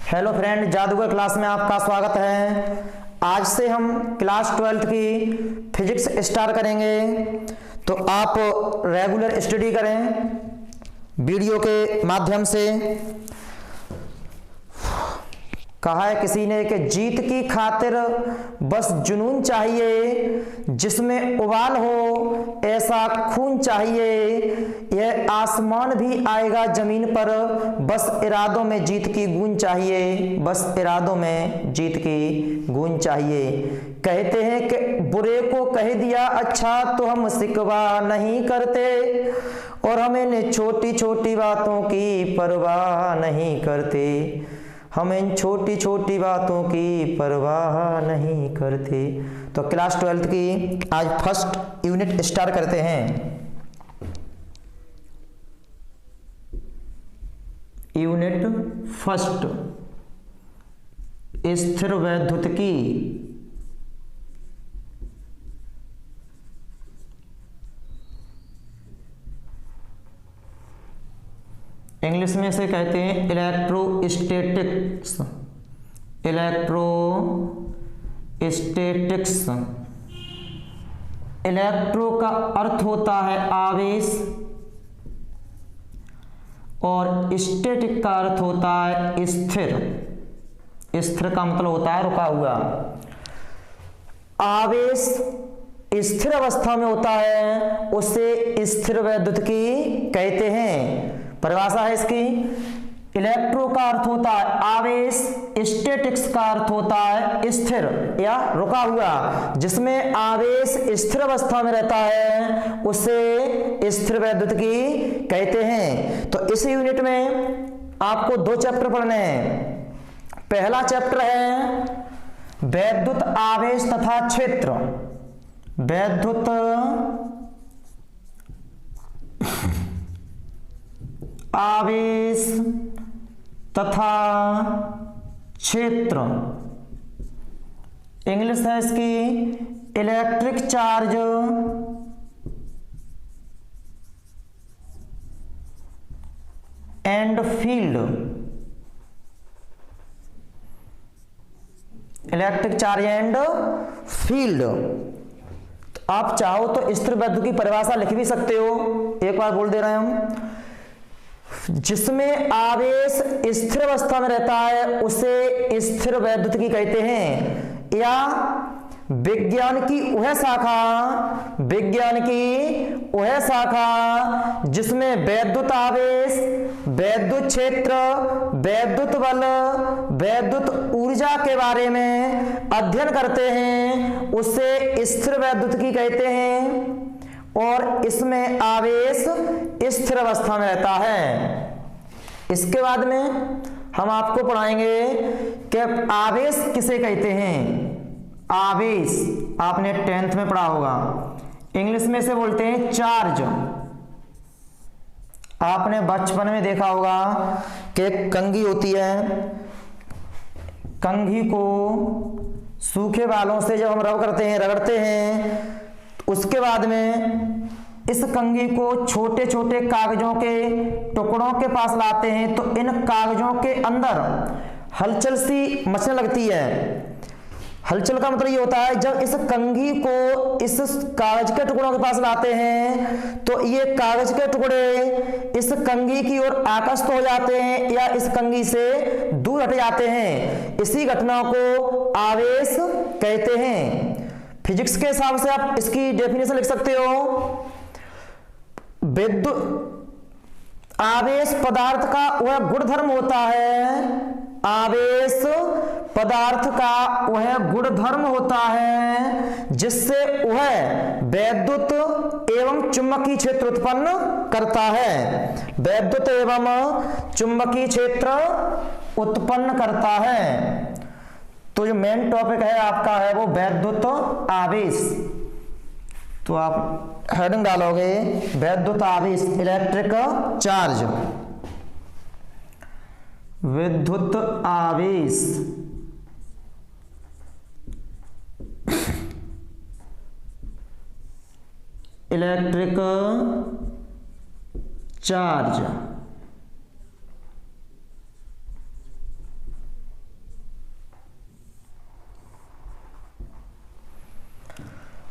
Hello friend, जादूगर class में आपका स्वागत है। आज से हम क्लास 12th की फिजिक्स स्टार्ट करेंगे, तो आप रेगुलर स्टडी करें वीडियो के माध्यम से। कहा है किसी ने कि जीत की खातिर बस जुनून चाहिए, जिसमें उबाल हो ऐसा खून चाहिए। यह आसमान भी आएगा जमीन पर, बस इरादों में जीत की गूंज चाहिए, बस इरादों में जीत की गूंज चाहिए। कहते हैं कि बुरे को कह दिया अच्छा तो हम शिकवा नहीं करते, और हम इन छोटी छोटी बातों की परवाह नहीं करते, हम इन छोटी छोटी बातों की परवाह नहीं करते। तो क्लास 12th की आज फर्स्ट यूनिट स्टार्ट करते हैं। यूनिट फर्स्ट, स्थिर वैद्युतिकी। इंग्लिश में से कहते हैं इलेक्ट्रोस्टैटिक्स। इलेक्ट्रोस्टैटिक्स। इलेक्ट्रो का अर्थ होता है आवेश, और स्टैटिक का अर्थ होता है स्थिर। स्थिर का मतलब होता है रुका हुआ। आवेश स्थिर अवस्था में होता है, उसे स्थिर वैद्युतिकी कहते हैं। परिभाषा है इसकी, इलेक्ट्रो का अर्थ होता है आवेश, स्टैटिक्स का अर्थ होता है स्थिर या रुका हुआ। जिसमें आवेश स्थिर अवस्था में रहता है उसे स्थिर वैद्युतिकी कहते हैं। तो इस यूनिट में आपको दो चैप्टर पढ़ने हैं। पहला चैप्टर है वैद्युत आवेश तथा क्षेत्र। वैद्युत आवेश तथा क्षेत्र। इंग्लिश है इसकी electric charge and field. Electric charge and field. आप चाहो तो स्थिर वैद्युतिकी की परिभाषा लिख भी सकते हो, एक बार बोल दे रहे हैं हम। जिसमें आवेश स्थिर अवस्था में रहता है उसे स्थिर वैद्युतिकी कहते हैं। या विज्ञान की वह शाखा जिसमें वैद्युत आवेश, वैद्युत क्षेत्र, वैद्युत बल, वैद्युत ऊर्जा के बारे में अध्ययन करते हैं उसे स्थिर वैद्युतिकी कहते हैं। और इसमें आवेश स्थिर अवस्था में रहता है। इसके बाद में हम आपको पढ़ाएंगे कि आवेश किसे कहते हैं। आवेश आपने 10th में पढ़ा होगा। इंग्लिश में से बोलते हैं चार्ज। आपने बचपन में देखा होगा कि कंघी होती है, कंघी को सूखे बालों से जब हम रगड़ते हैं, उसके बाद में इस कंघी को छोटे छोटे कागजों के टुकड़ों के पास लाते हैं, तो इन कागजों के अंदर हलचल सी मचने लगती है। हलचल का मतलब ये होता है जब इस कंघी को इस कागज के टुकड़ों के पास लाते हैं तो ये कागज के टुकड़े इस कंघी की ओर आकर्षित हो जाते हैं या इस कंघी से दूर हट जाते हैं। इसी घटना को आवेश कहते हैं। फिजिक्स के हिसाब से आप इसकी डेफिनेशन लिख सकते हो। विद्युत आवेश पदार्थ का वह गुणधर्म होता है, आवेश पदार्थ का वह गुणधर्म होता है जिससे वह वैद्युत एवं चुंबकीय क्षेत्र उत्पन्न करता है। वैद्युत एवं चुंबकीय क्षेत्र उत्पन्न करता है। तो जो मेन टॉपिक है आपका है वो वैद्युत आवेश। तो आप हेडिंग डालोगे वैद्युत आवेश, इलेक्ट्रिक चार्ज। विद्युत आवेश, इलेक्ट्रिक चार्ज।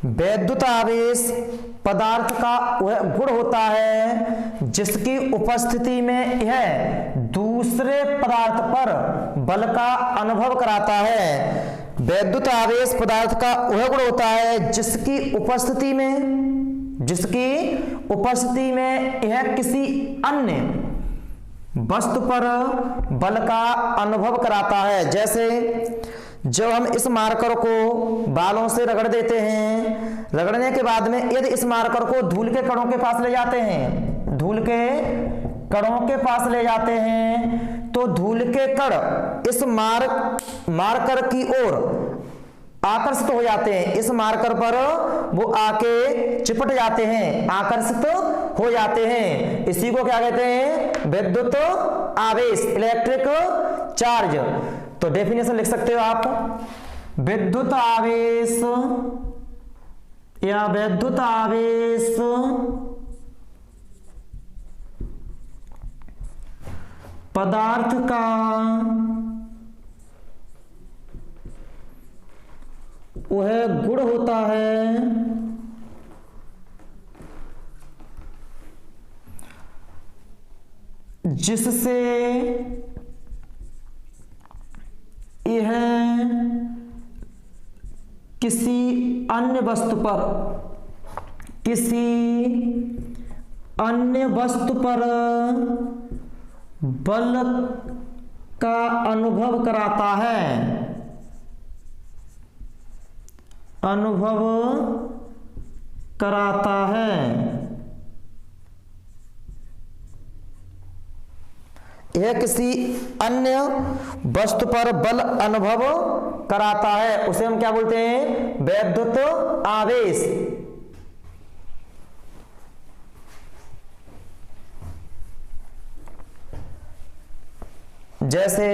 वैद्युत आवेश पदार्थ का वह गुण होता है जिसकी उपस्थिति में यह दूसरे पदार्थ पर बल का अनुभव कराता है। वैद्युत आवेश पदार्थ का वह गुण होता है जिसकी उपस्थिति में यह किसी अन्य वस्तु पर बल का अनुभव कराता है। जैसे जब हम इस मार्कर को बालों से रगड़ देते हैं, रगड़ने के बाद में यदि इस मार्कर को धूल के कणों के पास ले जाते हैं, धूल के कणों के पास ले जाते हैं, तो धूल के कण इस मार्कर की ओर आकर्षित हो जाते हैं, इस मार्कर पर वो आके चिपट जाते हैं, आकर्षित हो जाते हैं। इसी को क्या कहते हैं? विद्युत आवेश, इलेक्ट्रिक चार्ज। तो डेफिनेशन लिख सकते हो आप, विद्युत आवेश या वैद्युत आवेश पदार्थ का वह गुण होता है जिससे यह किसी अन्य वस्तु पर बल का अनुभव कराता है, यह किसी अन्य वस्तु पर बल अनुभव कराता है, उसे हम क्या बोलते हैं? वैद्युत आवेश। जैसे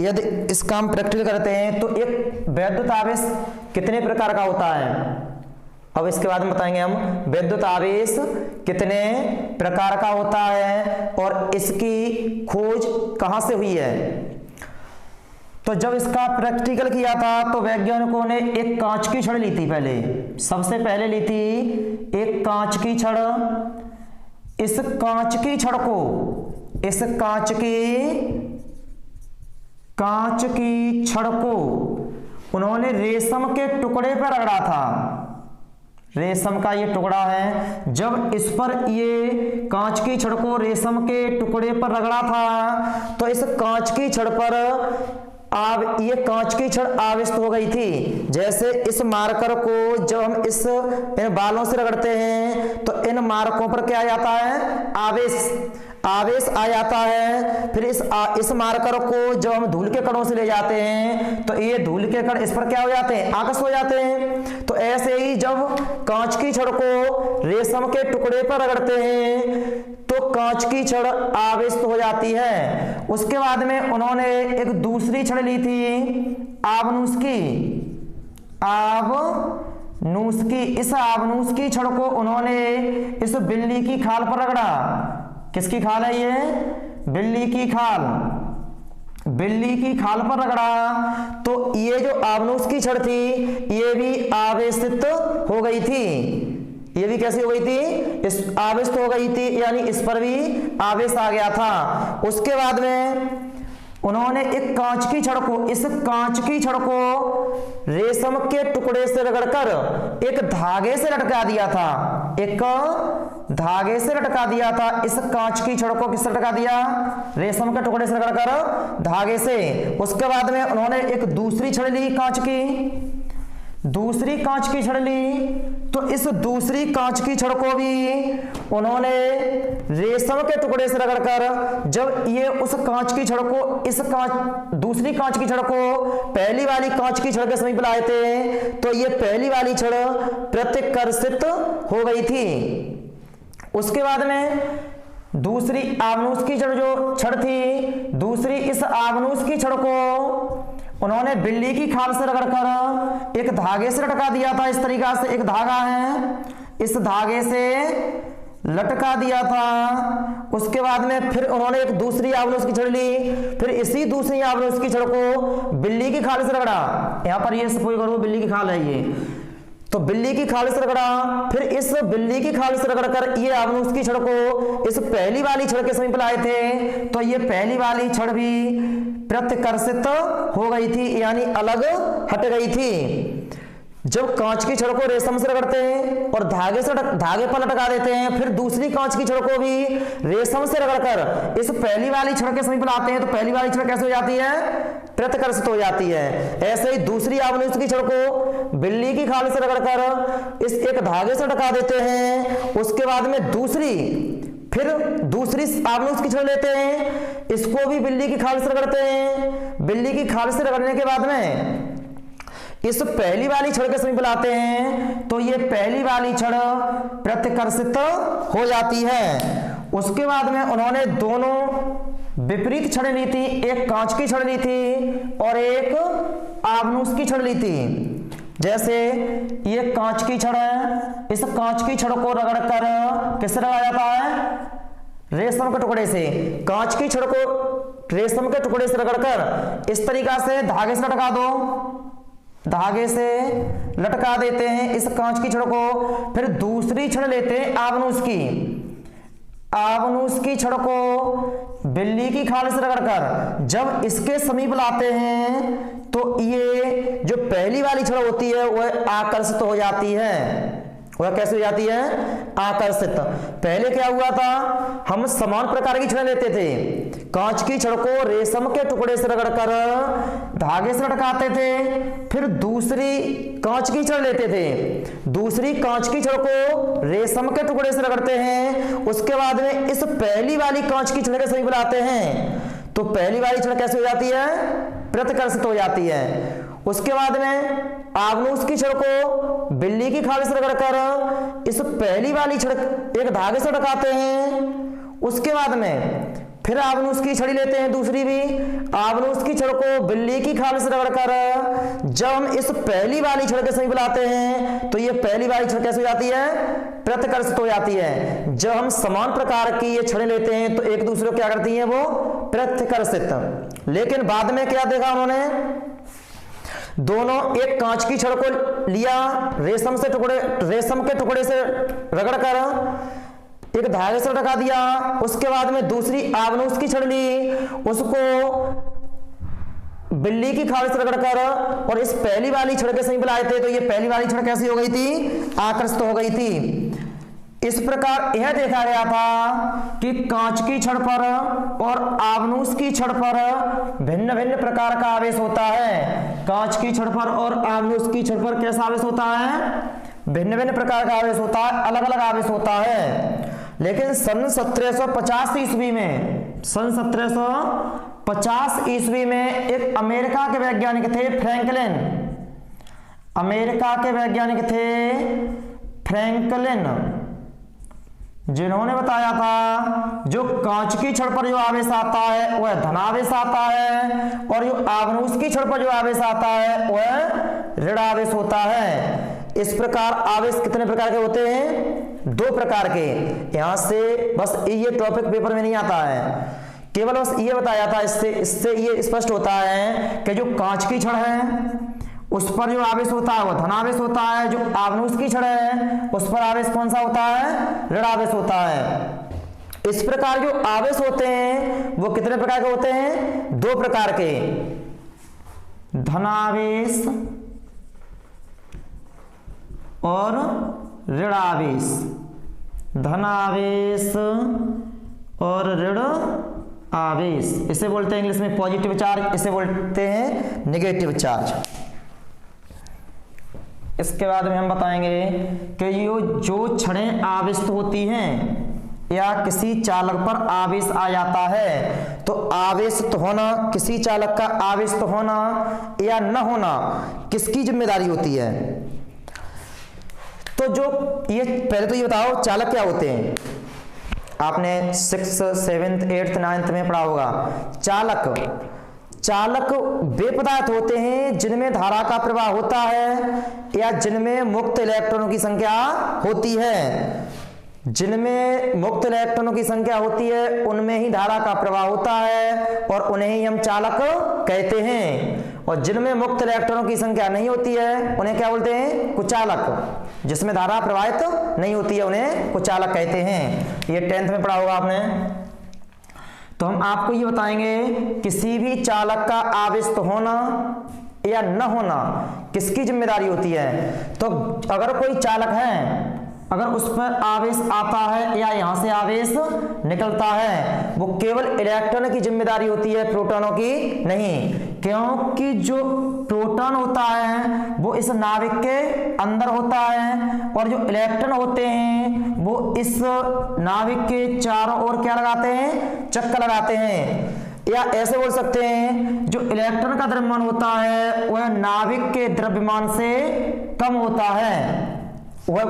यदि इसका हम प्रैक्टिकल करते हैं तो एक वैद्युत आवेश कितने प्रकार का होता है, अब इसके बाद में बताएंगे हम वैद्युत आवेश कितने प्रकार का होता है और इसकी खोज कहां से हुई है। तो जब इसका प्रैक्टिकल किया था तो वैज्ञानिकों ने एक कांच की छड़ ली थी, पहले सबसे पहले ली थी एक कांच की छड़। इस कांच की छड़ को उन्होंने रेशम के टुकड़े पर रगड़ा था। रेशम का ये टुकड़ा है, जब इस पर ये कांच की छड़ को रेशम के टुकड़े पर रगड़ा था तो इस कांच की छड़ पर ये कांच की छड़ आवेशित हो गई थी। जैसे इस मार्कर को जब हम इन बालों से रगड़ते हैं तो इन मार्कों पर क्या आ जाता है? आवेश आ जाता है। फिर इस मार्कर को जब हम धूल के कणों से ले जाते हैं तो ये धूल के कण इस पर क्या हो जाते हैं? आकर्षित हो जाते हैं। तो ऐसे ही जब कांच की छड़ को रेशम के टुकड़े पर रगड़ते हैं तो कांच की छड़ आवेशित हो जाती है। उसके बाद में उन्होंने एक दूसरी छड़ ली थी आबनूस की। इस आबनूस की छड़ को उन्होंने इस बिल्ली की खाल पर रगड़ा। किसकी खाल है ये? बिल्ली की खाल पर रगड़ा तो ये जो आबनूस की छड़ थी ये भी आवेशित हो गई थी। ये भी कैसी हो गई थी? इस आवेशित हो गई थी, यानी इस पर भी आवेश आ गया था। उसके बाद में उन्होंने इस कांच की छड़ को रेशम के टुकड़े से रगड़कर एक धागे से लटका दिया था। इस कांच की छड़ को किससे लटका दिया? रेशम के टुकड़े से रगड़कर धागे से। उसके बाद में उन्होंने एक दूसरी छड़ ली कांच की छड़ ली तो इस दूसरी कांच की छड़ को भी उन्होंने रेशम के टुकड़े से रगड़कर जब ये उस कांच की छड़ को दूसरी कांच की छड़ को पहली वाली कांच की छड़ के समीप लाए थे तो ये पहली वाली छड़ प्रतिकर्षित हो गई थी। उसके बाद में दूसरी आबनूस की छड़ थी, दूसरी इस आबनूस की छड़ को उन्होंने बिल्ली की खाल से रगड़कर एक धागे से लटका दिया था। इस तरीका से एक धागा है, इस धागे से लटका दिया था। उसके बाद में फिर उन्होंने एक दूसरी आबनूस की छड़ ली, फिर इसी दूसरी आबनूस की छड़ को बिल्ली की खाल से रगड़ा। यहाँ पर ये सपोज करो बिल्ली की खाल है ये, तो बिल्ली की खाल से रगड़ा, फिर इस बिल्ली की खाल से रगड़कर ये आवनुस की छड़ को इस पहली वाली छड़ के समीप लाए थे, तो ये पहली वाली छड़ भी प्रत्यकर्षित हो गई थी, यानी अलग हट गई थी। जब कांच की छड़ को रेशम से रगड़ते हैं और धागे पर लटका देते हैं, फिर दूसरी कांच की छड़ को भी रेशम से रगड़कर इस पहली वाली छड़ के समीप लाते हैं, तो पहली वाली छड़ कैसे हो जाती है? प्रत्यकर्षित हो जाती है। ऐसे ही दूसरी आवनुस की छड़ को बिल्ली की खाल से रगड़कर इस एक धागे से लटका देते हैं। उसके बाद में फिर दूसरी आवनुस की छड़ लेते हैं, इसको भी बिल्ली की खाल से रगड़ते हैं। बिल्ली की खाल से रगड़ने के बाद में इस पहली वाली छड़ के समीप लाते हैं, तो ये पहली वाली छड़ प्रत्यकर्षित हो जाती है। उसके बाद में उन्होंने दोनों विपरीत छड़ें ली थी, एक कांच की छड़ ली थी और एक आवनुस की छड़ ली थी। जैसे ये कांच की छड़ है, इस कांच की छड़ को रगड़कर किससे रगड़ा जाता है? रेशम के टुकड़े से। कांच की छड़ को रेशम के टुकड़े से रगड़कर इस तरीका से धागे से लटका दो, धागे से लटका देते हैं इस कांच की छड़ को। फिर दूसरी छड़ लेते हैं आवनुस की छड़ को बिल्ली की खाल से रगड़कर जब इसके समीप लाते हैं, तो ये जो पहली वाली छड़ होती है वह आकर्षित हो जाती है। वह कैसे हो जाती है? आकर्षित। पहले क्या हुआ था, हम समान प्रकार की छड़ें लेते थे, कांच की छड़ को रेशम के टुकड़े से रगड़कर धागे से लटकाते थे, फिर दूसरी कांच की छड़ लेते थे, दूसरी कांच की छड़ को रेशम के टुकड़े से रगड़ते हैं। उसके बाद में इस पहली वाली कांच की छड़ के समीप लाते हैं, तो पहली वाली छड़ कैसे हो जाती है? प्रत्यकर्षित हो जाती है। उसके बाद में आवनुस की छड़ को बिल्ली की खाल से रगड़कर इस पहली वाली छड़ एक धागे से लटकाते हैं। उसके बाद में फिर आवनुस की छड़ी लेते हैं, दूसरी भी आवनुस की छड़ को बिल्ली की खाल से रगड़कर जब हम इस पहली वाली छड़ के समीप लाते हैं, तो ये पहली वाली छड़ कैसे हो जाती है? प्रत्यकर्षित हो जाती है। जब हम समान प्रकार की ये छड़ें लेते हैं, तो एक दूसरे को क्या करती हैं? वो प्रत्यकर्षित। लेकिन बाद में क्या देखा उन्होंने? दोनों एक कांच की छड़ को लिया, रेशम के टुकड़े से रगड़कर एक धागे से लटका दिया। उसके बाद में दूसरी आवनुस की छड़ ली, उसको बिल्ली की खाल से रगड़कर और इस पहली वाली छड़ के समीप लाए थे, तो ये पहली वाली छड़ कैसी हो गई थी? आकर्षित हो गई थी। इस प्रकार यह देखा गया था कि कांच की छड़ पर और आवनुस की छड़ पर भिन्न भिन्न प्रकार का आवेश होता है। कांच की छड़ पर और आवनुस की छड़ पर कैसा आवेश होता है? भिन्न भिन्न प्रकार का आवेश होता है, अलग अलग आवेश होता है। लेकिन सन 1750 ईस्वी में, सन 1750 ईस्वी में एक अमेरिका के वैज्ञानिक थे फ्रैंकलिन, अमेरिका के वैज्ञानिक थे फ्रैंकलिन, जिन्होंने बताया था जो कांच की छड़ पर जो आवेश आता है वह धनावेश आता है, और जो आवनुस की छड़ पर जो आवेश आता है वह ऋणावेश होता है। इस प्रकार आवेश कितने प्रकार के होते हैं? 2 प्रकार के। यहां से बस ये टॉपिक पेपर में नहीं आता है, केवल बस ये बताया था। इससे ये स्पष्ट होता है कि जो कांच की छड़ है उस पर जो आवेश होता है वह धनावेश होता है, जो आवनुस की छड़ है उस पर आवेश कौन सा होता है? ऋणावेश होता है। इस प्रकार जो आवेश होते हैं वो कितने प्रकार के होते हैं? 2 प्रकार के, धनावेश और ऋणावेश। धनावेश और ऋण आवेश, इसे बोलते हैं इंग्लिश में पॉजिटिव चार्ज, इसे बोलते हैं नेगेटिव चार्ज। इसके बाद में हम बताएंगे कि ये जो छड़ें आवेशित होती हैं या किसी चालक पर आवेश आ जाता है, तो आवेशित होना, किसी चालक का आवेशित होना या न होना किसकी जिम्मेदारी होती है? तो जो ये पहले तो ये बताओ चालक क्या होते हैं? आपने 6th 7th 8th 9th में पढ़ा होगा। चालक वे पदार्थ होते हैं जिनमें धारा का प्रवाह होता है या जिनमें मुक्त इलेक्ट्रॉनों की संख्या होती है। जिनमें मुक्त इलेक्ट्रॉनों की संख्या होती है उनमें ही धारा का प्रवाह होता है और उन्हें ही हम चालक कहते हैं, और जिनमें मुक्त इलेक्ट्रॉनों की संख्या नहीं होती है उन्हें क्या बोलते हैं? कुचालक। जिसमें धारा प्रवाहित नहीं होती है उन्हें कुचालक कहते हैं। ये 10th में पढ़ा होगा आपने। तो हम आपको ये बताएंगे किसी भी चालक का आवेशित होना या न होना किसकी जिम्मेदारी होती है। तो अगर कोई चालक है, अगर उस पर आवेश आता है या यहां से आवेश निकलता है, वो केवल इलेक्ट्रॉन की जिम्मेदारी होती है, प्रोटॉनों की नहीं। क्योंकि जो प्रोटॉन होता है वो इस नाभिक के अंदर होता है और जो इलेक्ट्रॉन होते हैं वो इस नाभिक के चारों ओर क्या लगाते हैं? चक्कर लगाते हैं। या ऐसे बोल सकते हैं जो इलेक्ट्रॉन का द्रव्यमान होता है वह नाभिक के द्रव्यमान से कम होता है, वह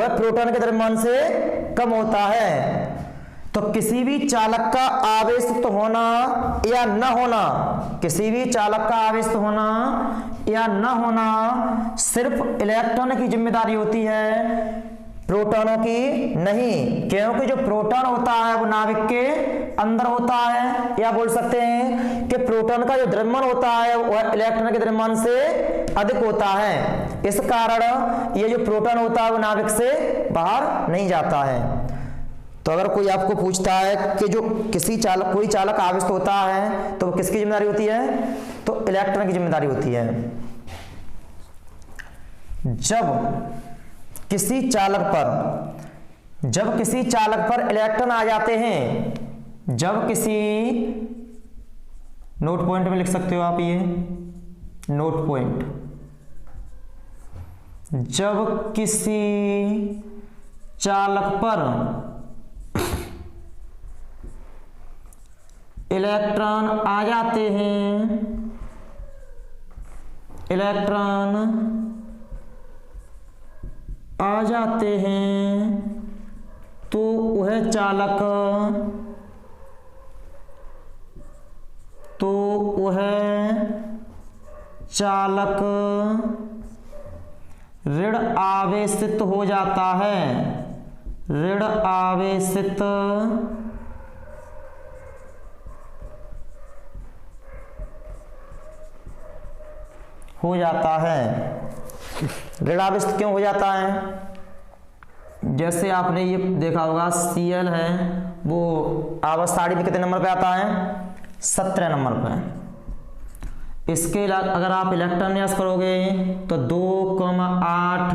प्रोटॉन के द्रव्यमान से कम होता है। तो किसी भी चालक का आवेशित होना या न होना, किसी भी चालक का आवेशित होना या न होना सिर्फ इलेक्ट्रॉन की जिम्मेदारी होती है, प्रोटॉनों की नहीं। क्योंकि जो प्रोटॉन होता है वो नाभिक के अंदर होता है, या बोल सकते हैं कि प्रोटॉन का जो द्रव्यमान होता है वह इलेक्ट्रॉन के द्रव्यमान से अधिक होता है। इस कारण ये जो प्रोटॉन होता है वो नाभिक से बाहर नहीं जाता है। तो अगर कोई आपको पूछता है कि जो कोई चालक आवेशित होता है तो वो किसकी जिम्मेदारी होती है? तो इलेक्ट्रॉन की जिम्मेदारी होती है। जब किसी चालक पर इलेक्ट्रॉन आ जाते हैं, जब किसी, नोट पॉइंट में लिख सकते हो आप, ये नोट पॉइंट, जब किसी चालक पर इलेक्ट्रॉन आ जाते हैं, इलेक्ट्रॉन आ जाते हैं तो वह चालक ऋण आवेशित हो जाता है, ऋण आवेशित हो जाता है। ऋण आवेशित क्यों हो जाता है? जैसे आपने ये देखा होगा Cl है, वो आवर्त सारणी में कितने नंबर पे आता है? 17 नंबर पे। इसके अगर आप इलेक्ट्रॉन न्यास करोगे तो 2, 8,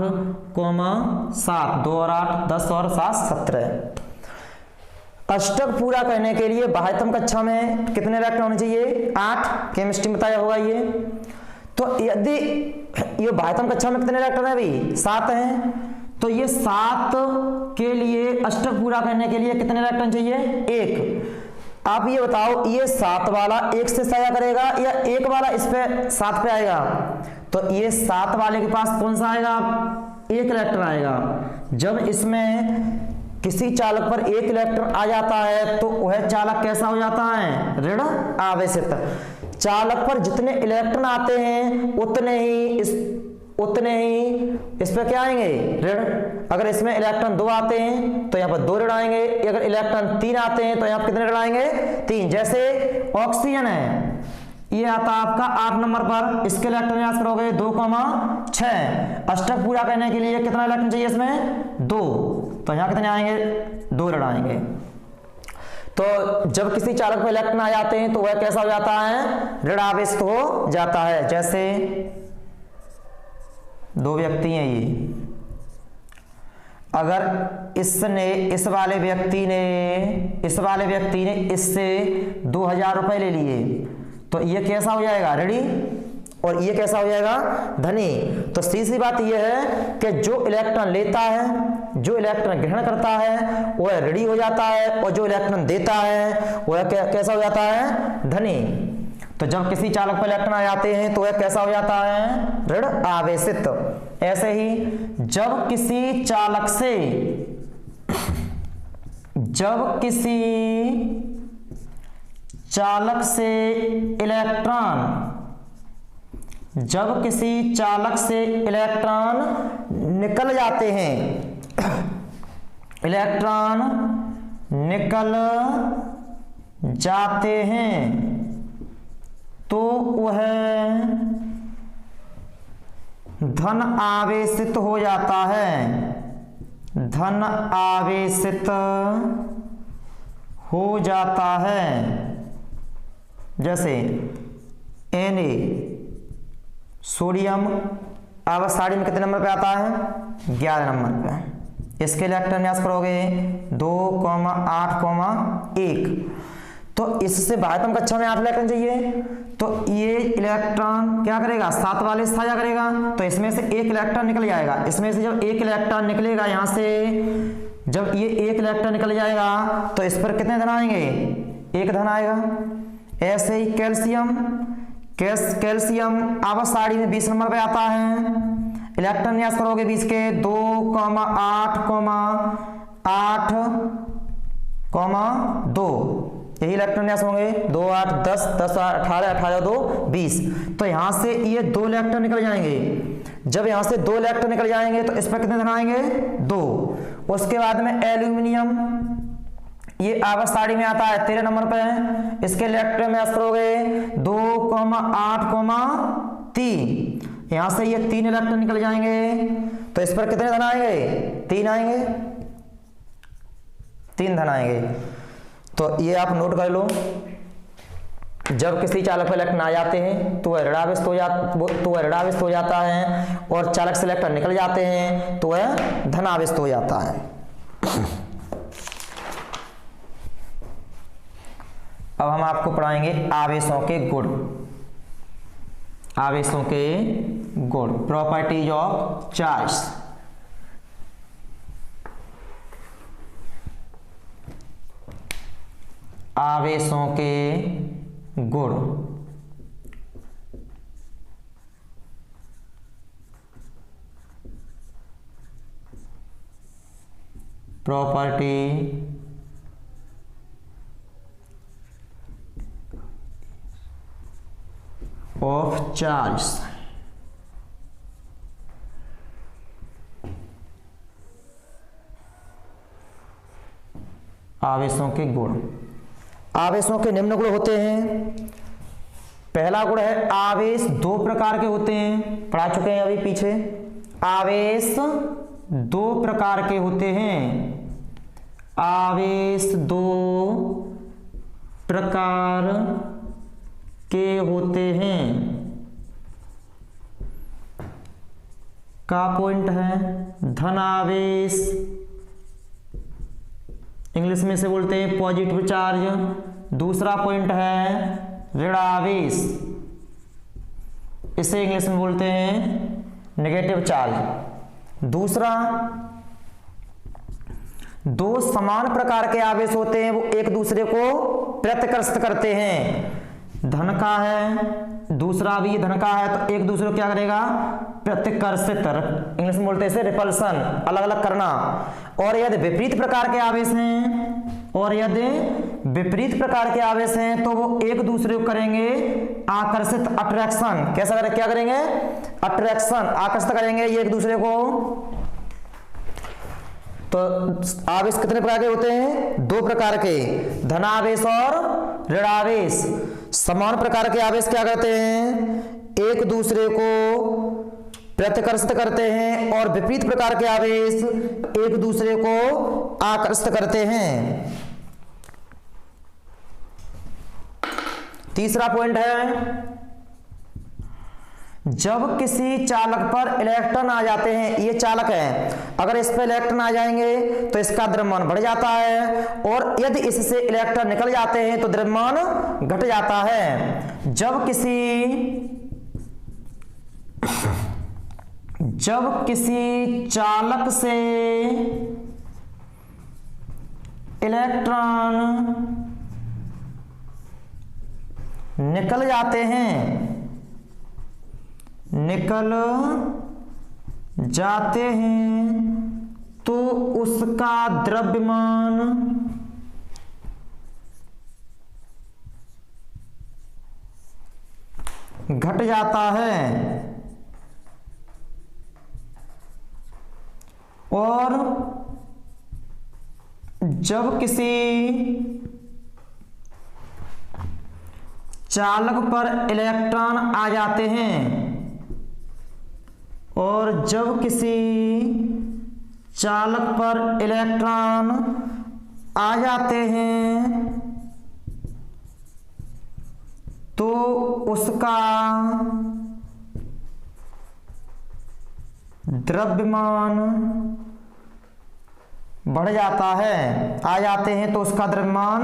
7, 2 और 8 10 और 7 17। अष्टक पूरा करने के लिए बाह्यतम कक्षा में कितने इलेक्ट्रॉन होने चाहिए? 8। केमिस्ट्री में बताया होगा ये। तो यदि ये बाह्यतम कक्षा में कितने इलेक्ट्रॉन है अभी? 7 हैं। तो ये 7 के लिए अष्टक पूरा करने के लिए कितने इलेक्ट्रॉन चाहिए? 1। आप ये बताओ, ये 7 वाला 1 से साया करेगा या 1 वाला इस पे 7 पे आएगा? तो ये 7 वाले के पास कौन सा आएगा? 1 इलेक्ट्रॉन आएगा। जब इसमें किसी चालक पर 1 इलेक्ट्रॉन आ जाता है तो वह चालक कैसा हो जाता है? ऋण आवेशित। चालक पर जितने इलेक्ट्रॉन आते हैं उतने ही इस पर क्या आएंगे? ऋण। अगर इसमें इलेक्ट्रॉन 2 आते हैं तो यहाँ पर 2 ऋण आएंगे। अगर इलेक्ट्रॉन 3 आते हैं तो यहाँ पर कितने ऋण आएंगे? 3। जैसे ऑक्सीजन है, ये आता आपका 8 नंबर पर, इसके इलेक्ट्रॉन याद करोगे 2, 6। अष्टक पूरा करने के लिए कितना इलेक्ट्रॉन चाहिए इसमें? 2। तो यहाँ कितने आएंगे? 2 ऋण आएंगे। तो जब किसी चालक में इलेक्ट्रॉन आ जाते हैं तो वह कैसा हो जाता है? ऋण आवेशित हो जाता है। जैसे 2 व्यक्ति हैं ये, अगर इस वाले व्यक्ति ने इससे 2000 रुपए ले लिए तो ये कैसा हो जाएगा? ऋणी, और ये कैसा हो जाएगा? धनी। तो सीधी बात यह है कि जो इलेक्ट्रॉन लेता है, जो इलेक्ट्रॉन ग्रहण करता है वह ऋणी हो जाता है, और जो इलेक्ट्रॉन देता है वह कैसा हो जाता है? धनी। तो जब किसी चालक पर इलेक्ट्रॉन आ जाते हैं तो वह कैसा हो जाता है? ऋण आवेशित। ऐसे ही जब किसी चालक से इलेक्ट्रॉन निकल जाते हैं, इलेक्ट्रॉन निकल जाते हैं तो वह धन आवेशित हो जाता है, धन आवेशित हो जाता है। जैसे Na सोडियम आवर्त में कितने नंबर पे आता है? 11 नंबर पे। इसके इलेक्ट्रॉन न्यास करोगे 2,8,1। तो इससे बाह्यतम कक्षा में 8 इलेक्ट्रॉन चाहिए, तो ये इलेक्ट्रॉन क्या करेगा? 7 वाले से साझा करेगा, तो इसमें से एक इलेक्ट्रॉन निकल जाएगा। इसमें से जब एक इलेक्ट्रॉन निकलेगा यहाँ से, जब ये एक इलेक्ट्रॉन निकल जाएगा तो इस पर कितने धन आएंगे? एक धन आएगा। ऐसे ही कैल्शियम आवर्त सारणी में 20 नंबर पे आता है। इलेक्ट्रॉन न्यास करोगे 20 के 2,8,2 यही इलेक्ट्रॉन न्यास होंगे। 2, 8, 10, 10, 18, 18, 2, 20। तो यहां से ये 2 इलेक्ट्रॉन निकल जाएंगे। जब यहां से 2 इलेक्ट्रॉन निकल जाएंगे तो इस पर कितने धन आएंगे? 2। उसके बाद में एल्यूमिनियम, ये आवर्त सारणी में आता है 13 नंबर पे। इसके इलेक्ट्रॉन न्यास करोगे 2,8,3। यहां से ये 3 इलेक्ट्रॉन निकल जाएंगे, तो इस पर कितने धन आएंगे? 3 आएंगे, 3 धन आएंगे। तो ये आप नोट कर लो। जब किसी चालक पर इलेक्ट्रॉन आ जाते हैं तो वह ऋणावेशित हो जाता है, और चालक से इलेक्ट्रॉन निकल जाते हैं तो वह धनावेशित हो जाता है। अब हम आपको पढ़ाएंगे आवेशों के गुण। आवेशों के गुण, प्रॉपर्टीज ऑफ चार्ज। आवेशों के गुण। Property of charge. आवेशों के गुण। आवेशों के निम्न गुण होते हैं। पहला गुण है आवेश 2 प्रकार के होते हैं, पढ़ा चुके हैं अभी पीछे। आवेश 2 प्रकार के होते हैं। आवेश 2 प्रकार के होते हैं का पॉइंट है धनावेश, इंग्लिश में से बोलते हैं पॉजिटिव चार्ज। दूसरा पॉइंट है ऋणावेश, इसे इंग्लिश में बोलते हैं नेगेटिव चार्ज। दूसरा, 2 समान प्रकार के आवेश होते हैं, वो एक दूसरे को प्रतिकर्षित करते हैं। धन का है, दूसरा भी धन का है, तो एक दूसरे को क्या करेगा? प्रतिकर्षित, इंग्लिश में बोलते हैं इसे रिपल्सन, अलग अलग करना। और यदि विपरीत प्रकार के आवेश हैं, तो वो एक दूसरे को करेंगे आकर्षित, अट्रैक्शन। कैसा करें? क्या करेंगे? अट्रैक्शन, आकर्षित करेंगे ये एक दूसरे को। तो आवेश कितने प्रकार के होते हैं? 2 प्रकार के, धनावेश और ऋणावेश। समान प्रकार के आवेश क्या करते हैं? एक दूसरे को प्रतिकर्षित करते हैं, और विपरीत प्रकार के आवेश एक दूसरे को आकर्षित करते हैं। तीसरा पॉइंट है, जब किसी चालक पर इलेक्ट्रॉन आ जाते हैं, ये चालक है, अगर इस पर इलेक्ट्रॉन आ जाएंगे तो इसका द्रव्यमान बढ़ जाता है, और यदि इससे इलेक्ट्रॉन निकल जाते हैं तो द्रव्यमान घट जाता है। जब किसी चालक से इलेक्ट्रॉन निकल जाते हैं तो उसका द्रव्यमान घट जाता है, और जब किसी चालक पर इलेक्ट्रॉन आ जाते हैं और जब किसी चालक पर इलेक्ट्रॉन आ जाते हैं तो उसका द्रव्यमान बढ़ जाता है। आ जाते हैं तो उसका द्रव्यमान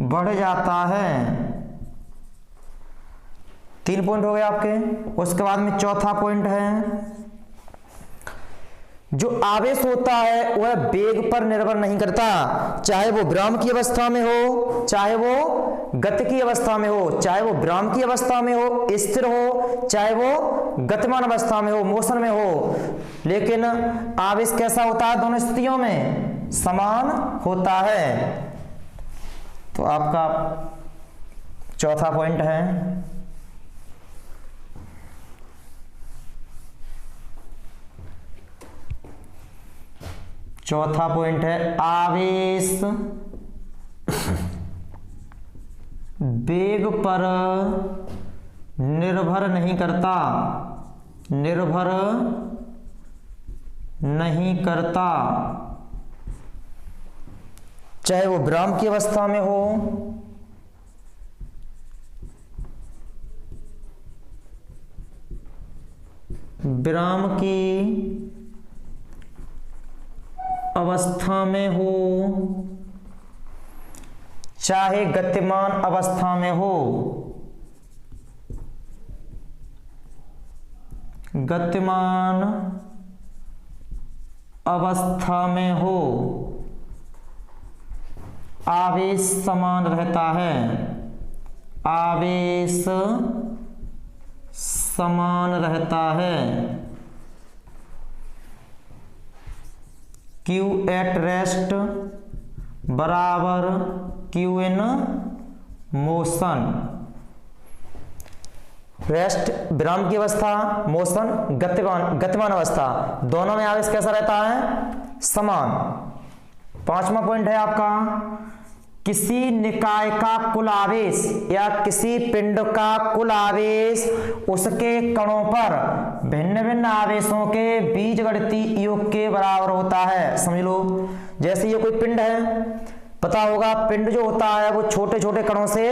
बढ़ जाता है। 3 पॉइंट हो गए आपके। उसके बाद में चौथा पॉइंट है, जो आवेश होता है वह वेग पर निर्भर नहीं करता, चाहे वो विराम की अवस्था में हो, चाहे वो गति की अवस्था में हो, चाहे वो विराम की अवस्था में हो, स्थिर हो, चाहे वो गतिमान अवस्था में हो, मोशन में हो। लेकिन आवेश कैसा होता है? दोनों स्थितियों में समान होता है। तो आपका चौथा पॉइंट है। चौथा पॉइंट है, आवेश वेग पर निर्भर नहीं करता, निर्भर नहीं करता, चाहे वो विराम की अवस्था में हो, विराम की अवस्था में हो, चाहे गतिमान अवस्था में हो। गतिमान अवस्था में हो आवेश समान रहता है, आवेश समान रहता है। Q एट रेस्ट बराबर Q इन मोशन। रेस्ट विराम की अवस्था, मोशन गतिमान अवस्था, दोनों में आवेश कैसा रहता है? समान। 5वां पॉइंट है आपका, किसी निकाय का कुल आवेश या किसी पिंड का कुल आवेश उसके कणों पर भिन्न भिन्न आवेशों के बीजगणितीय योग के बराबर होता है। समझ लो, जैसे ये कोई पिंड है, पता होगा पिंड जो होता है वो छोटे छोटे कणों से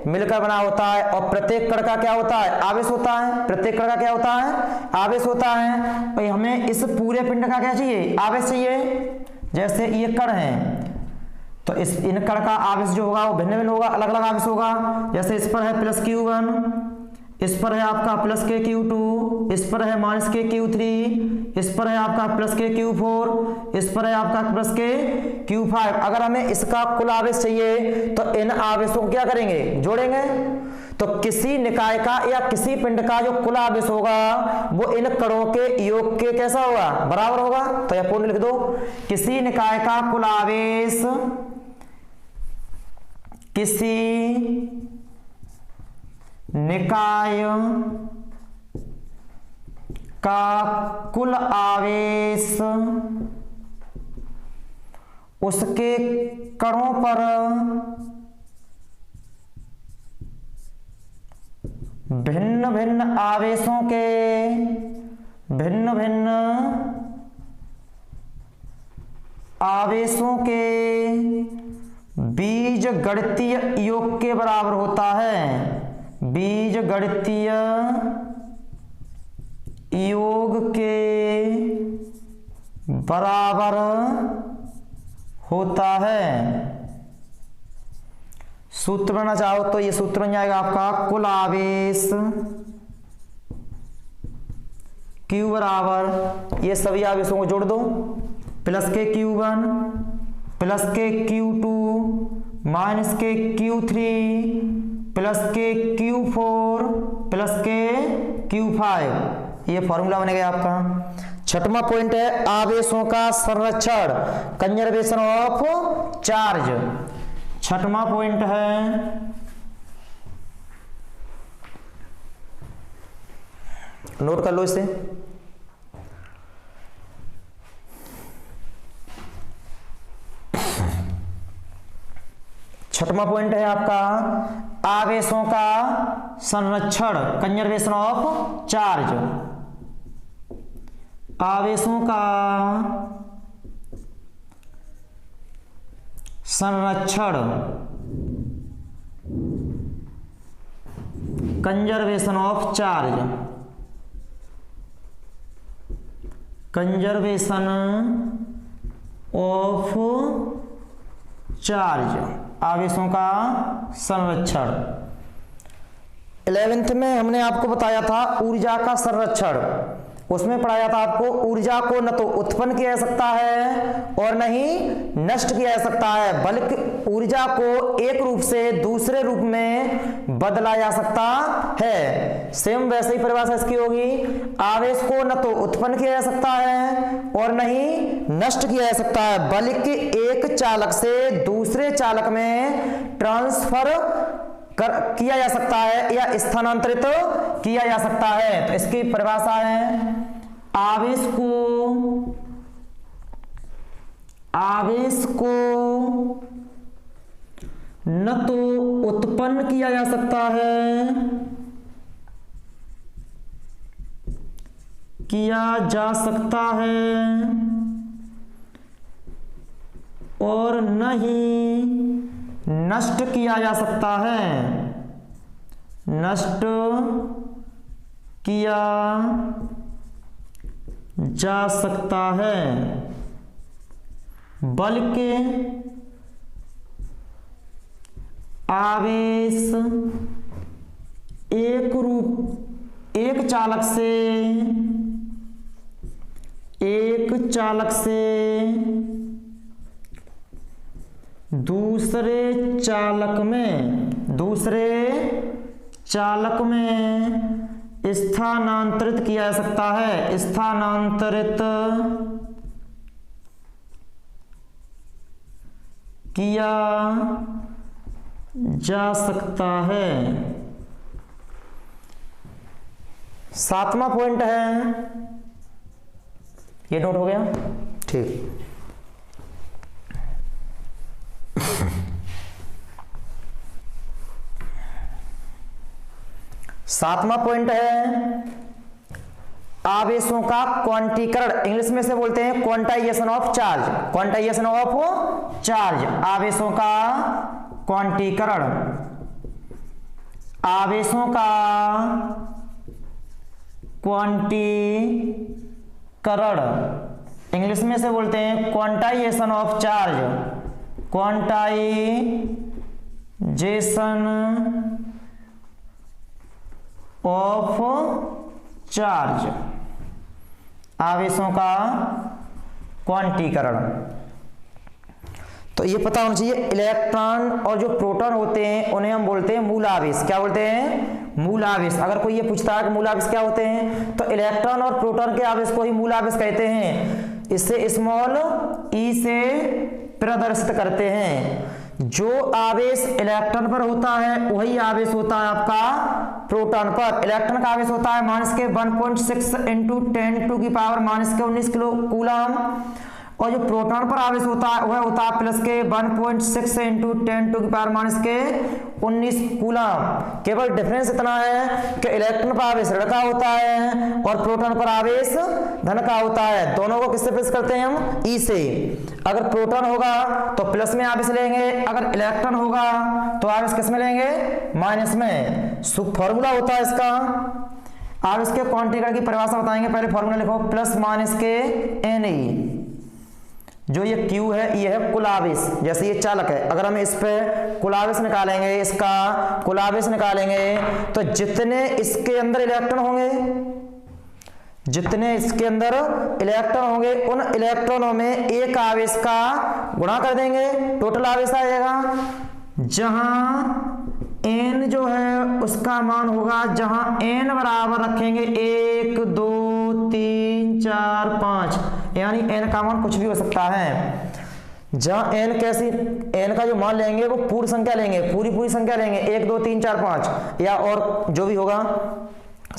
मिलकर बना होता है और प्रत्येक कण का क्या होता है? आवेश होता है। प्रत्येक कण का क्या होता है? आवेश होता है। और हमें इस पूरे पिंड का क्या चाहिए? आवेश चाहिए। जैसे ये कण है तो इन कण का आवेश जो होगा वो भिन्न भिन्न होगा, अलग अलग आवेश होगा। जैसे इस पर है प्लस Q1, इस पर है आपका प्लस के Q2, इस पर है माइनस के Q3, इस पर है आपका प्लस के Q4, इस पर है आपका प्लस के Q5। अगर हमें इसका कुल आवेश चाहिए तो इन आवेशों को क्या करेंगे? जोड़ेंगे। तो किसी निकाय का या किसी पिंड का जो कुल आवेश होगा वो इन कणों के योग के कैसा होगा? बराबर होगा। तो यह पूर्ण लिख दो, किसी निकाय का कुल आवेश किसी निकाय का कुल आवेश उसके कणों पर भिन्न भिन्न आवेशों के भिन्न भिन्न आवेशों के बीजगणितीय योग के बराबर होता है। बीजगणितीय योग के बराबर होता है। सूत्र बनाना चाहो तो ये सूत्र बन जाएगा आपका, कुल आवेश Q बराबर, ये सभी आवेशों को जोड़ दो, प्लस के Q1 प्लस के Q2 माइनस के Q3 प्लस के Q4 प्लस के Q5। ये फॉर्मूला बनेगा आपका। 6वां पॉइंट है, आवेशों का संरक्षण, कंजर्वेशन ऑफ चार्ज। 6वां पॉइंट है, नोट कर लो इसे, छठवां पॉइंट है आपका आवेशों का संरक्षण, कंजर्वेशन ऑफ चार्ज। आवेशों का संरक्षण, conservation of charge, conservation of charge, आवेशों का संरक्षण। 11th में हमने आपको बताया था ऊर्जा का संरक्षण, उसमें पढ़ाया था आपको ऊर्जा को न तो उत्पन्न किया जा सकता है और न ही नष्ट किया जा सकता है, बल्कि ऊर्जा को एक रूप से दूसरे रूप में बदला जा सकता है। सेम वैसे ही परिभाषा इसकी होगी, आवेश को न तो उत्पन्न किया जा सकता है और न ही नष्ट किया जा सकता है, बल्कि एक चालक से दूसरे चालक में ट्रांसफर किया जा सकता है या स्थानांतरित किया जा सकता है। तो इसकी परिभाषा है आवेश को न तो उत्पन्न किया जा सकता है, और न ही नष्ट किया जा सकता है, नष्ट किया जा सकता है, बल्कि आवेश एक चालक से दूसरे चालक में स्थानांतरित किया जा सकता है, स्थानांतरित किया जा सकता है। 7वां पॉइंट है, ये नोट हो गया, ठीक। 7वां पॉइंट है आवेशों का क्वांटीकरण, इंग्लिश में से बोलते हैं quantization of charge, quantization of charge, आवेशों का क्वांटीकरण, आवेशों का क्वांटीकरण, इंग्लिश में से बोलते हैं quantization of charge, quantization of charge, आवेशों का क्वांटीकरण। तो ये पता होना चाहिए, इलेक्ट्रॉन और जो प्रोटॉन होते हैं उन्हें हम बोलते हैं मूल आवेश। क्या बोलते हैं? मूल आवेश। अगर कोई ये पूछता है कि मूल आवेश क्या होते हैं, तो इलेक्ट्रॉन और प्रोटॉन के आवेश को ही मूल आवेश कहते हैं। इससे स्मॉल ई से प्रदर्शित करते हैं। जो आवेश इलेक्ट्रॉन पर होता है वही आवेश होता है आपका प्रोटॉन पर। इलेक्ट्रॉन का आवेश होता है -1.6 × 10⁻⁻19 किलो कूलम, और जो प्रोटॉन पर आवेश होता है वह होता है +1.6 × 10⁻⁻19 कूलम। केवल डिफरेंस इतना है कि इलेक्ट्रॉन पर आवेश ऋण का होता है और प्रोटॉन पर आवेश धन का होता है। दोनों को किससे प्लस करते हैं हम? ई से। अगर प्रोटॉन होगा तो प्लस में आवेश लेंगे, अगर इलेक्ट्रॉन होगा तो आवेश किस में लेंगे? माइनस में। फॉर्मूला होता है इसका। आप इसके क्वांटिकरण की परिभाषा बताएंगे, पहले फॉर्मूला लिखो +- के Ne। जो ये Q है ये है कुल आवेश, जैसे ये चालक है। अगर हम इस पे कुल आवेश निकालेंगे, इसका कुल आवेश निकालेंगे, तो जितने इसके अंदर इलेक्ट्रॉन होंगे, जितने इसके अंदर इलेक्ट्रॉन होंगे उन इलेक्ट्रॉनों में एक आवेश का गुणा कर देंगे, टोटल आवेश आ जाएगा। जहां n जो है उसका मान होगा, जहां n बराबर रखेंगे 1 2 3 4 5, यानी n का मान कुछ भी हो सकता है। जहां n कैसी, n का जो मान लेंगे वो पूर्ण संख्या लेंगे, पूरी संख्या लेंगे, 1 2 3 4 5 या और जो भी होगा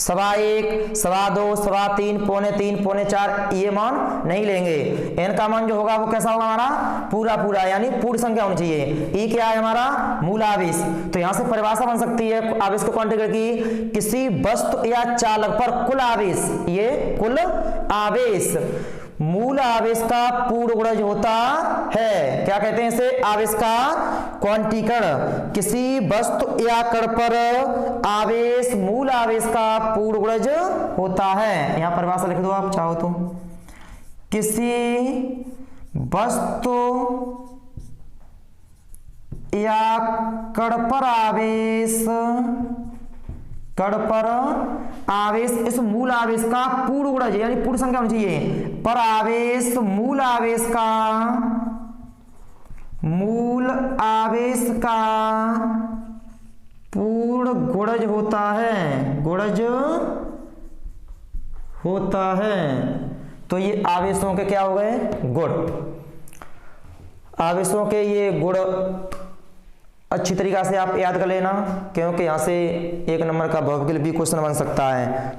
1.25, 2.25, 3.25, 3.25, 4 ये मान नहीं लेंगे। n का मान जो होगा वो कैसा होगा हमारा पूरा पूरा, यानी पूर्ण संख्या होनी चाहिए। e क्या है हमारा मूल आवेश। तो यहां से परिभाषा बन सकती है आवेश को क्वांटिटी की, किसी वस्तु या चालक पर कुल आवेश, ये कुल आवेश मूल आवेश का पूर्ण गुणज होता है। क्या कहते हैं इसे, आवेश का क्वांटीकरण। किसी वस्तु या कण पर आवेश मूल आवेश का पूर्ण गुणज होता है। यहां परिभाषा लिख दो आप चाहो तो, किसी वस्तु या कण पर आवेश इस मूल आवेश का पूर्ण गुणज यानी पूर्ण संख्या होनी चाहिए, पर आवेश मूल आवेश का पूर्ण गुणज होता है। तो ये आवेशों के क्या हो गए, गुण। आवेशों के ये गुण अच्छी तरीका से आप याद कर लेना, क्योंकि यहां से 1 नंबर का भौतिक भी क्वेश्चन बन सकता है।